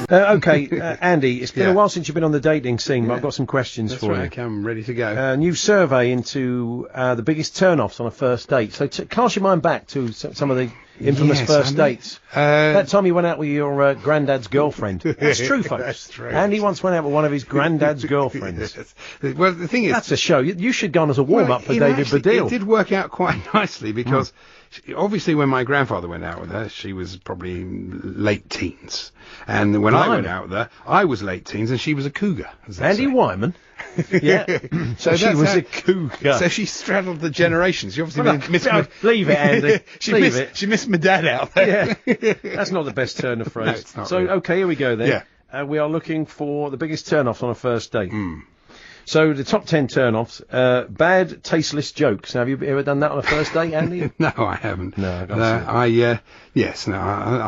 Okay, Andy, it's been a while since you've been on the dating scene, but I've got some questions for you. Okay, I'm ready to go. New survey into the biggest turn-offs on a first date. So cast your mind back to some of the infamous first dates. That time you went out with your granddad's girlfriend. That's true, folks. That's true. Andy once went out with one of his granddad's girlfriends. Well, the thing is... That's a show. You should go on as a warm-up for David Baddiel. It did work out quite nicely because... Obviously, when my grandfather went out with her, she was probably late teens. And when I went out with her, I was late teens and she was a cougar. Andy Wyman? Yeah. So she was a cougar. So she straddled the generations. She obviously leave it, Andy. She missed my dad out there. Yeah. That's not the best turn of phrase. No, it's not so, really. Okay, here we go then. Yeah. We are looking for the biggest turn-offs on a first date. So the top 10 turn-offs, bad, tasteless jokes. Now, have you ever done that on a first date, Andy? No, I haven't. No, I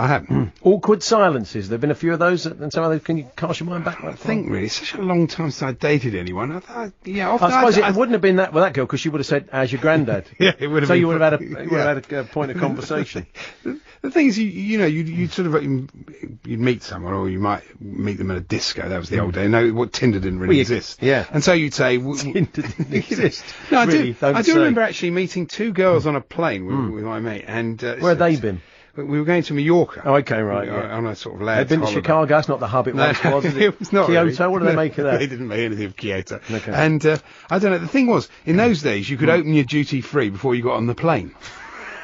haven't. Awkward silences. There've been a few of those, and some of those. Can you cast your mind back? I think really, it's such a long time since I dated anyone. I suppose it wouldn't have been that with that girl because she would have said, "As your granddad." Yeah, it would have. So been you would have had a point of conversation. The thing is, you'd sort of you'd meet someone, or you might meet them at a disco. That was the old day. No, what Tinder didn't really exist. Yeah. And so you'd say Tinder didn't exist. No, I do remember actually meeting two girls on a plane with my mate, and where had they been? We were going to Mallorca. Oh, okay, right. On a sort of lads' They'd been to Chicago. That's not the hub it once was. It was not. Kyoto. Really. What do they make of that? They didn't make anything of Kyoto. Okay. And I don't know. The thing was, in those days, you could open your duty free before you got on the plane.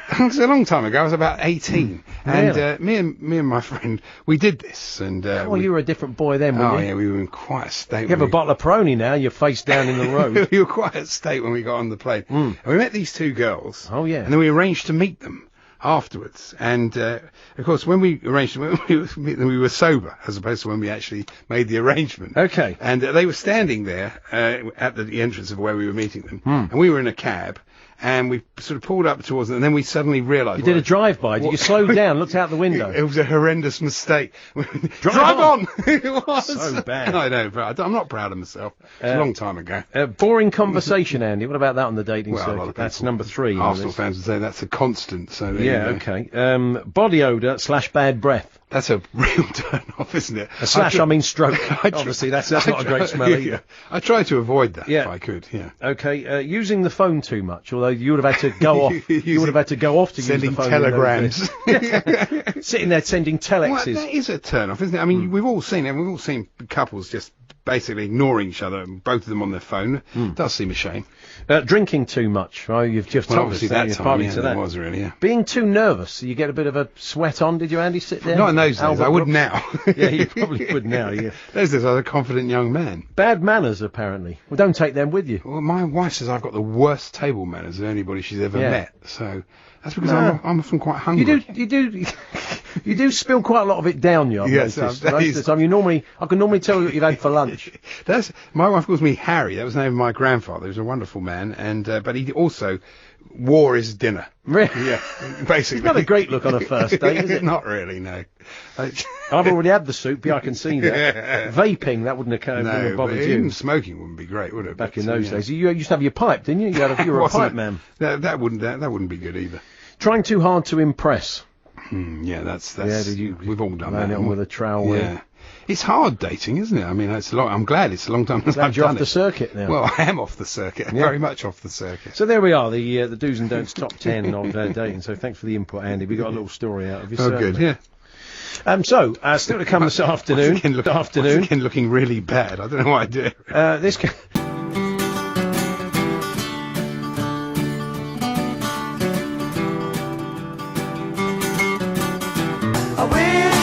It was a long time ago. I was about 18, and me and my friend, we did this. And you were a different boy then, weren't you? Yeah, we were in quite a state. You have a bottle of Peroni now. You're face down in the road. We were quite a state when we got on the plane. And we met these two girls. Oh yeah. And then we arranged to meet them afterwards. And of course, when we arranged to meet them, we were sober, as opposed to when we actually made the arrangement. Okay. And they were standing there at the entrance of where we were meeting them, and we were in a cab. And we sort of pulled up towards them, and then we suddenly realised... You did a drive-by. Did you slow down, looked out the window? It was a horrendous mistake. Drive on! It was. So bad. I know, but I'm not proud of myself. It's a long time ago. Boring conversation, Andy. What about that on the dating circuit? That's number 3. Arsenal fans would say that's a constant. So okay. Body odour / bad breath. That's a real turn-off, isn't it? I mean stroke. Obviously, that's not a great smell either. I try to avoid that if I could, Okay, using the phone too much, although you would have had to go off. You would have had to go off to use the phone. Sending telegrams. Sitting there sending telexes. Well, that is a turn-off, isn't it? I mean, we've all seen couples just basically ignoring each other, both of them on their phone. Does seem a shame. Drinking too much. Well, you've just told us that. That was really, Being too nervous, so you get a bit of a sweat on. Did you, Andy, sit there? Not in those days. I would now. Yeah, you probably would now, yeah. Those days I was a confident young man. Bad manners, apparently. Well, don't take them with you. Well, my wife says I've got the worst table manners of anybody she's ever met, so... That's because I'm often quite hungry. You do spill quite a lot of it down, you. Yes, most of the time. I can normally tell you what you've had for lunch. My wife calls me Harry. That was the name of my grandfather. He was a wonderful man, and but he also wore his dinner. Really? Yeah, basically. It's not a great look on a first date, is it? Not really, no. I've already had the soup, I can see that. Vaping, that wouldn't have bothered you. Even smoking wouldn't be great, would it? Back in those days. You used to have your pipe, didn't you? You were a pipe man. That wouldn't be good either. Trying too hard to impress. Yeah, that's we've all done that. On with a trowel. Yeah. It's hard dating, isn't it? I mean, I'm glad it's a long time since I've done it. You're off the circuit now. Well, I am off the circuit. Very much off the circuit. So there we are, the do's and don'ts top 10 of dating. So thanks for the input, Andy. We got a little story out of you. Oh, good, yeah. Still to come this afternoon. Once again looking really bad. I don't know why I do it. I wish